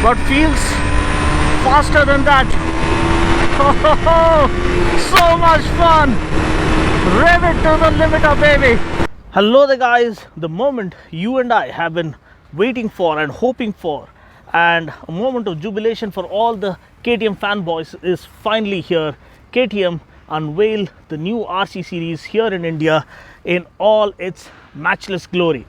but feels faster than that. Oh, so much fun. Rev it to the limiter, baby. Hello there guys, the moment you and I have been waiting for and hoping for, and a moment of jubilation for all the KTM fanboys is finally here. KTM unveiled the new RC series here in India in all its matchless glory.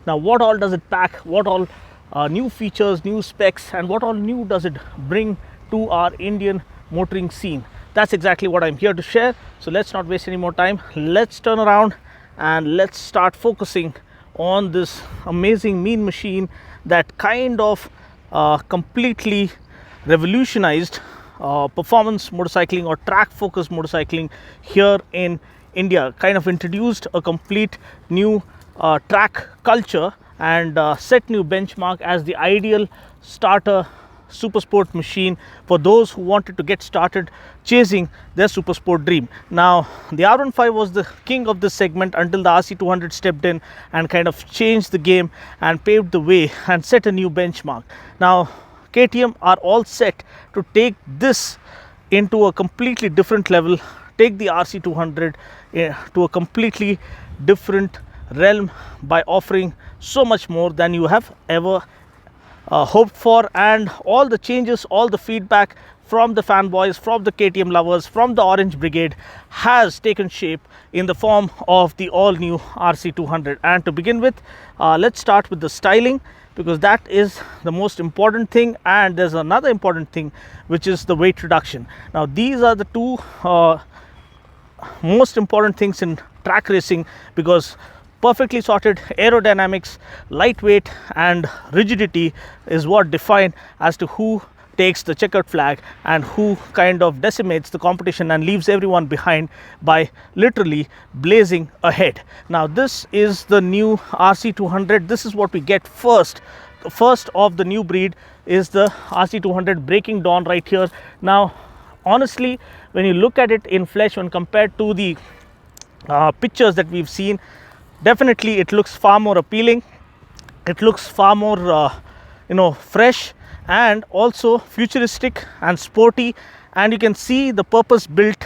Now, what all does it pack? What all new features, new specs, and what all new does it bring to our Indian motoring scene? That's exactly what I'm here to share. So let's not waste any more time. Let's turn around and let's start focusing on this amazing mean machine that kind of completely revolutionized performance motorcycling or track focused motorcycling here in India. Kind of introduced a complete new track culture and set new benchmark as the ideal starter super sport machine for those who wanted to get started chasing their super sport dream. Now, the R15 was the king of this segment until the RC200 stepped in and kind of changed the game and paved the way and set a new benchmark. Now, KTM are all set to take this into a completely different level, take the RC200 to a completely different realm by offering so much more than you have ever hoped for. And all the changes, all the feedback from the fanboys, from the KTM lovers, from the Orange Brigade has taken shape in the form of the all new RC200. And to begin with, let's start with the styling, because that is the most important thing. And there's another important thing, which is the weight reduction. Now, these are the two most important things in track racing, because perfectly sorted aerodynamics, lightweight and rigidity is what define as to who takes the checkered flag and who kind of decimates the competition and leaves everyone behind by literally blazing ahead. Now, this is the new RC200. This is what we get first. The first of the new breed is the RC200 breaking dawn right here. Now, honestly, when you look at it in flesh, when compared to the pictures that we've seen, definitely it looks far more appealing. It looks far more fresh and also futuristic and sporty, and you can see the purpose built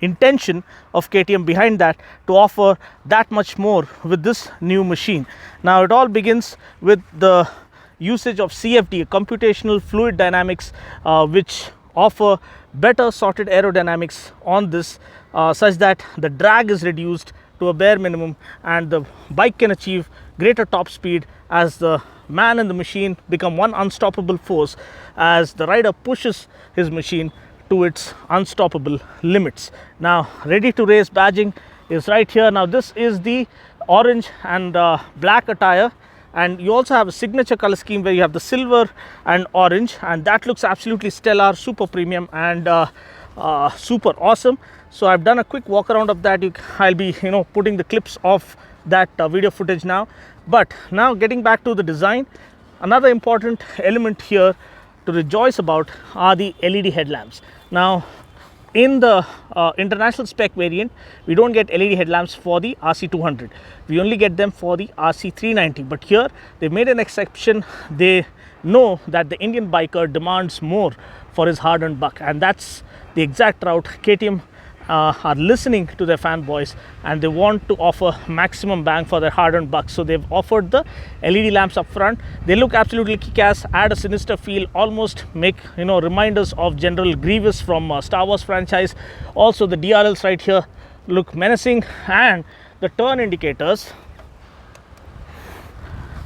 intention of KTM behind that to offer that much more with this new machine. Now, it all begins with the usage of CFD, computational fluid dynamics, which offer better sorted aerodynamics on this, such that the drag is reduced to a bare minimum and the bike can achieve greater top speed as the man and the machine become one unstoppable force as the rider pushes his machine to its unstoppable limits. Now, ready to race badging is right here. Now, this is the orange and black attire, and you also have a signature color scheme where you have the silver and orange, and that looks absolutely stellar, super premium and super awesome. So I've done a quick walk around of that. I'll be putting the clips of that video footage now. But now, getting back to the design, another important element here to rejoice about are the LED headlamps. Now, in the international spec variant, we don't get LED headlamps for the RC200. We only get them for the RC390. But here they made an exception. They know that the Indian biker demands more for his hard-earned buck, and that's the exact route KTM are listening to their fanboys, and they want to offer maximum bang for their hard-earned bucks. So they've offered the LED lamps up front. They look absolutely kick-ass, add a sinister feel, almost make reminders of General Grievous from Star Wars franchise. Also the DRLs right here look menacing, and the turn indicators,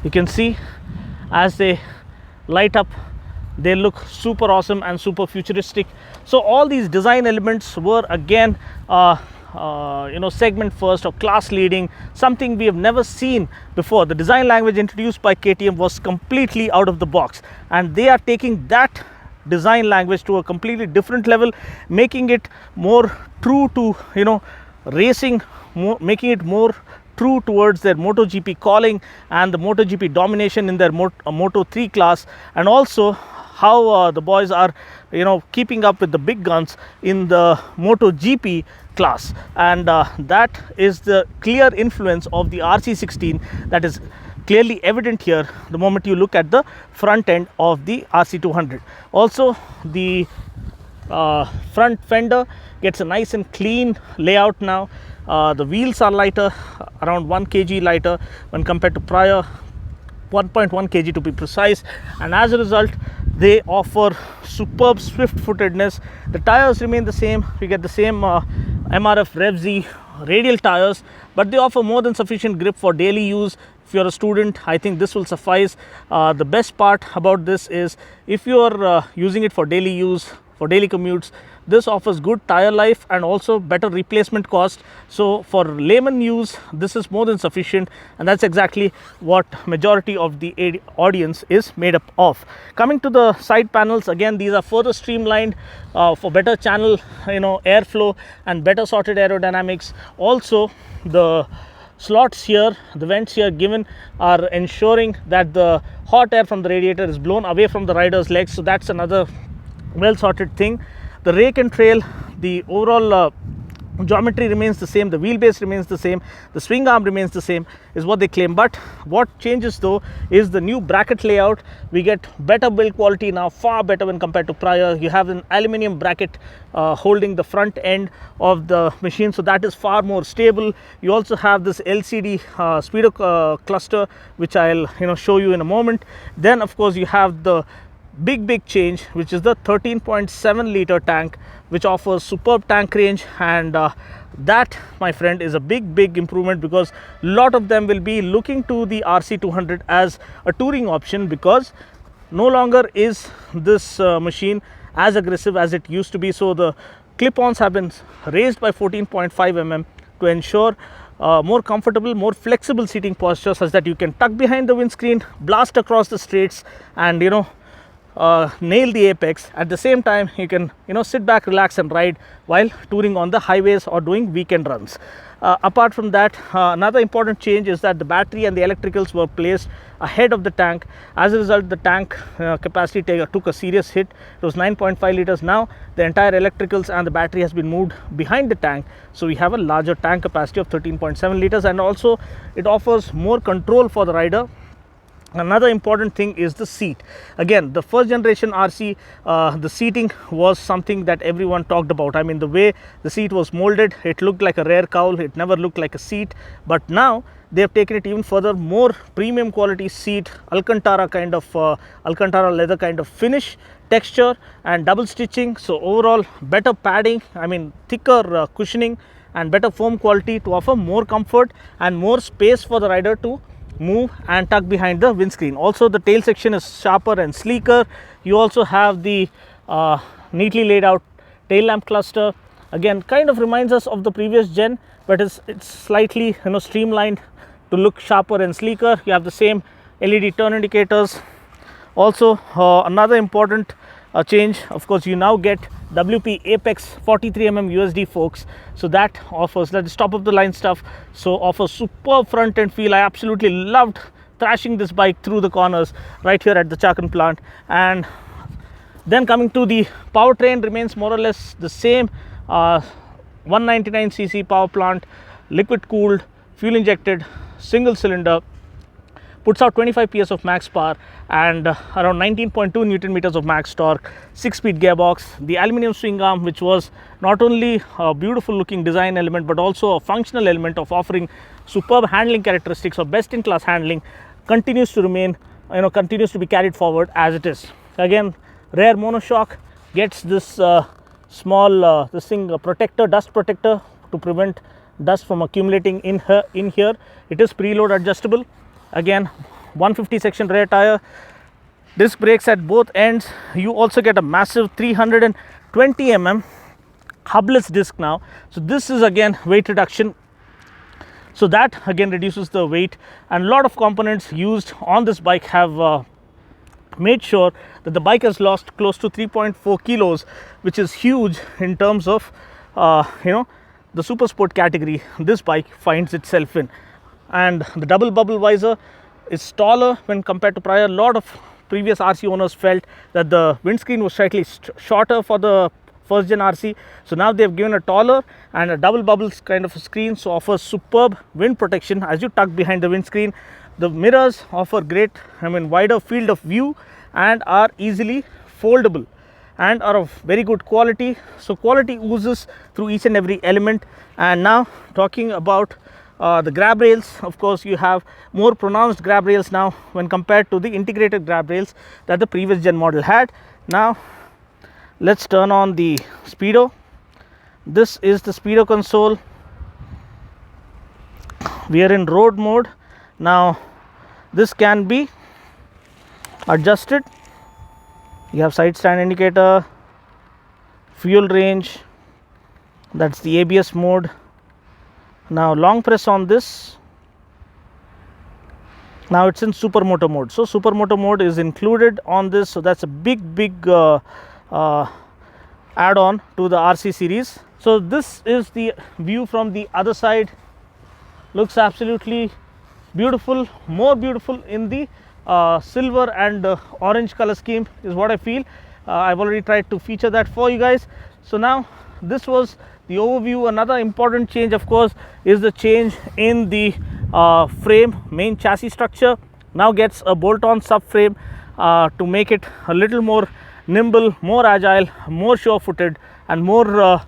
you can see as they light up, they look super awesome and super futuristic. So all these design elements were again segment first or class leading, something we have never seen before. The design language introduced by KTM was completely out of the box, and they are taking that design language to a completely different level, making it more true to racing, making it more true towards their MotoGP calling and the MotoGP domination in their Moto3 class, and also how the boys are keeping up with the big guns in the MotoGP class. And that is the clear influence of the RC16 that is clearly evident here the moment you look at the front end of the RC200. Also the front fender gets a nice and clean layout now. The wheels are lighter, around 1 kg lighter when compared to prior, 1.1 kg to be precise, and as a result they offer superb swift-footedness. The tires remain the same. We get the same MRF Rev Z radial tires, but they offer more than sufficient grip for daily use. If you're a student, I think this will suffice. The best part about this is if you're using it for daily use, for daily commutes, this offers good tire life and also better replacement cost. So for layman use, this is more than sufficient, and that's exactly what majority of the audience is made up of. Coming to the side panels, again these are further streamlined for better channel airflow and better sorted aerodynamics. Also the slots here, the vents here given are ensuring that the hot air from the radiator is blown away from the rider's legs, so that's another well sorted thing. The rake and trail, the overall geometry remains the same, the wheelbase remains the same, the swing arm remains the same, is what they claim. But what changes though is the new bracket layout. We get better build quality now, far better when compared to prior. You have an aluminium bracket holding the front end of the machine, so that is far more stable. You also have this LCD speedo cluster, which I'll show you in a moment. Then of course you have the big change, which is the 13.7 liter tank, which offers superb tank range, and that, my friend, is a big improvement, because a lot of them will be looking to the RC200 as a touring option, because no longer is this machine as aggressive as it used to be. So the clip-ons have been raised by 14.5 mm to ensure more comfortable, more flexible seating posture, such that you can tuck behind the windscreen, blast across the straights, and nail the apex. At the same time, you can sit back, relax and ride while touring on the highways or doing weekend runs. Apart from that, another important change is that the battery and the electricals were placed ahead of the tank. As a result, the tank capacity took a serious hit. It was 9.5 liters. Now the entire electricals and the battery has been moved behind the tank, so we have a larger tank capacity of 13.7 liters, and also it offers more control for the rider. Another important thing is the seat. Again, the first generation RC, the seating was something that everyone talked about. I mean, the way the seat was molded, it looked like a rare cowl. It never looked like a seat. But now they have taken it even further, more premium quality seat, Alcantara kind of Alcantara leather kind of finish, texture and double stitching. So overall better padding, I mean thicker cushioning and better foam quality to offer more comfort and more space for the rider to move and tuck behind the windscreen. Also the tail section is sharper and sleeker. You also have the neatly laid out tail lamp cluster. Again, kind of reminds us of the previous gen, but it's slightly streamlined to look sharper and sleeker. You have the same LED turn indicators. Also another important change, of course, you now get WP Apex 43mm USD forks, so that offers, that is top of the line stuff, so offers superb front end feel. I absolutely loved thrashing this bike through the corners right here at the Chakan plant. And then coming to the powertrain, remains more or less the same, 199cc power plant, liquid cooled, fuel injected, single cylinder. puts out 25 PS of max power and around 19.2 Newton meters of max torque, 6-speed gearbox. The aluminum swing arm, which was not only a beautiful looking design element but also a functional element of offering superb handling characteristics or best in class handling, continues to remain, continues to be carried forward as it is. Again, rear monoshock gets this small protector, dust protector, to prevent dust from accumulating in here. It is preload adjustable. Again, 150 section rear tire, disc brakes at both ends. You also get a massive 320 mm hubless disc now. So this is again weight reduction. So that again reduces the weight, and a lot of components used on this bike have made sure that the bike has lost close to 3.4 kilos, which is huge in terms of the super sport category this bike finds itself in. And the double bubble visor is taller when compared to prior. A lot of previous RC owners felt that the windscreen was slightly shorter for the first gen RC, so now they have given a taller and a double bubbles kind of a screen, so offers superb wind protection as you tuck behind the windscreen. The mirrors offer great, wider field of view and are easily foldable and are of very good quality. So quality oozes through each and every element. And now talking about the grab rails, of course you have more pronounced grab rails now when compared to the integrated grab rails that the previous gen model had. Now let's turn on the speedo. This is the speedo console. We are in road mode. Now this can be adjusted. You have side stand indicator, fuel range, that's the ABS mode. Now long press on this. Now it's in supermoto mode. So supermoto mode is included on this. So that's a big add-on to the RC series. So this is the view from the other side. Looks absolutely beautiful, more beautiful in the silver and orange color scheme is what I feel. I've already tried to feature that for you guys. So now this was the overview. Another important change, of course, is the change in the frame. Main chassis structure now gets a bolt-on subframe to make it a little more nimble, more agile, more sure-footed, and more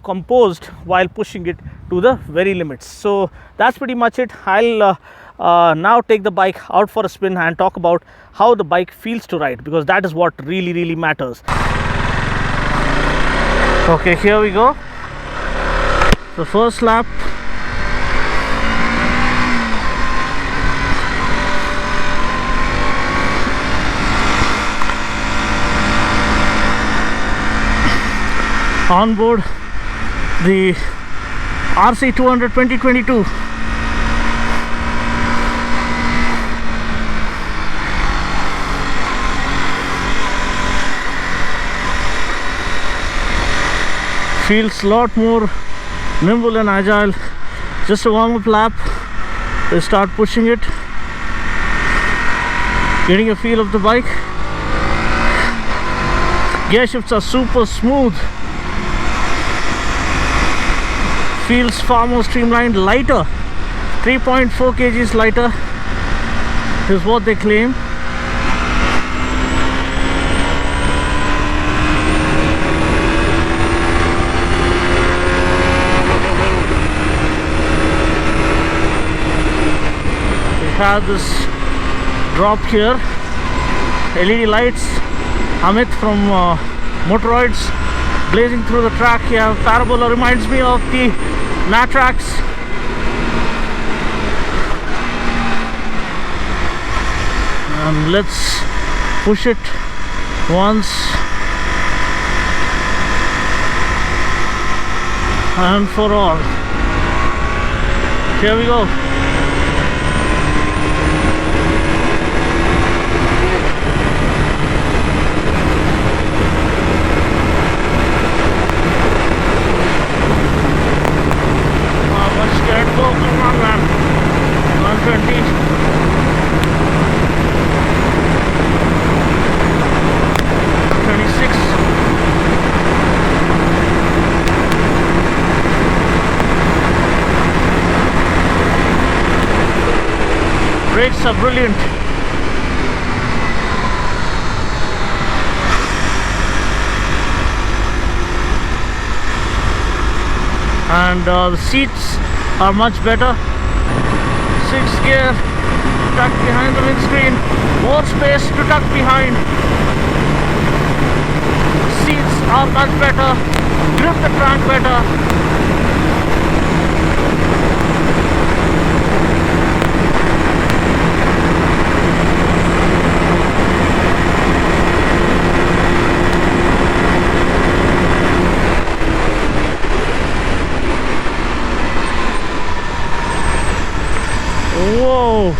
composed while pushing it to the very limits. So that's pretty much it. I'll now take the bike out for a spin and talk about how the bike feels to ride, because that is what really matters. Okay, here we go. The first lap. On board the RC 200 2022. Feels a lot more nimble and agile. Just a warm-up lap. We start pushing it, getting a feel of the bike. Gear shifts are super smooth. Feels far more streamlined, lighter. 3.4 kgs lighter is what they claim. Have this drop here, LED lights, Amit from Motoroids blazing through the track. Here parabola reminds me of the Matrax. And let's push it once and for all. Here we go. Come on, man. 120. 26. brakes are brilliant. And the seats are much better. 6th gear, tucked behind the windscreen, more space to tuck behind. Seats are much better, grip the track better. Whoa!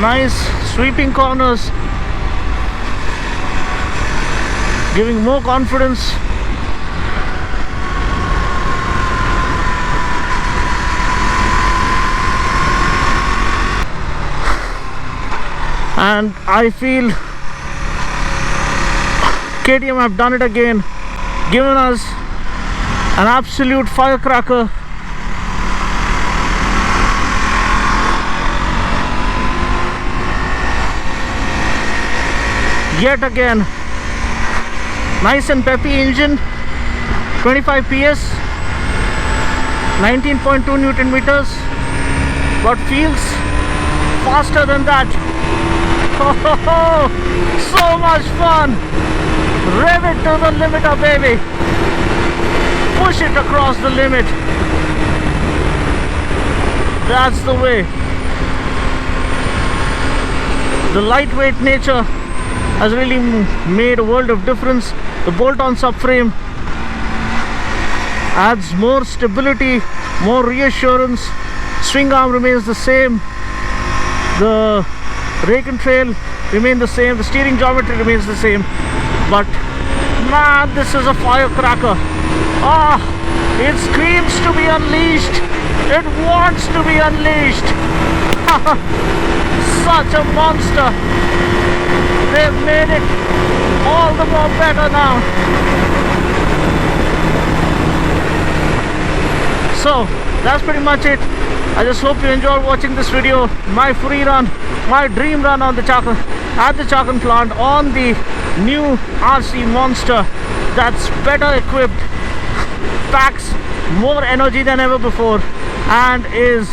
Nice sweeping corners, giving more confidence. And I feel KTM have done it again, given us an absolute firecracker. Yet again, nice and peppy engine, 25 PS, 19.2 Newton meters, but feels faster than that. Oh, so much fun! Rev it to the limiter, baby! Push it across the limit. That's the way. The lightweight nature has really made a world of difference. The bolt-on subframe adds more stability, more reassurance. Swing arm remains the same. The rake and trail remain the same. The steering geometry remains the same. But man, this is a firecracker. Ah, it screams to be unleashed. It wants to be unleashed. Such a monster. They've made it all the more better now. So that's pretty much it. I just hope you enjoyed watching this video. My free run, my dream run on the chakan, at the chakan plant on the new RC Monster that's better equipped, packs more energy than ever before, and is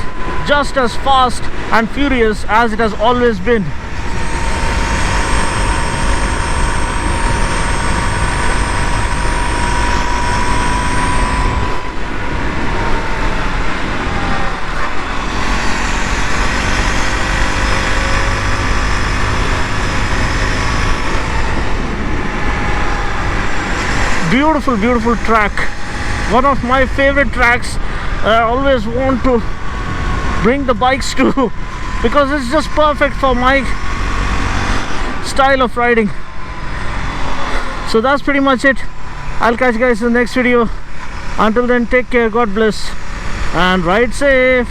just as fast and furious as it has always been. Beautiful, beautiful track. One of my favorite tracks. I always want to bring the bikes to, because it's just perfect for my style of riding. So that's pretty much it. I'll catch you guys in the next video. Until then, take care, God bless, and ride safe.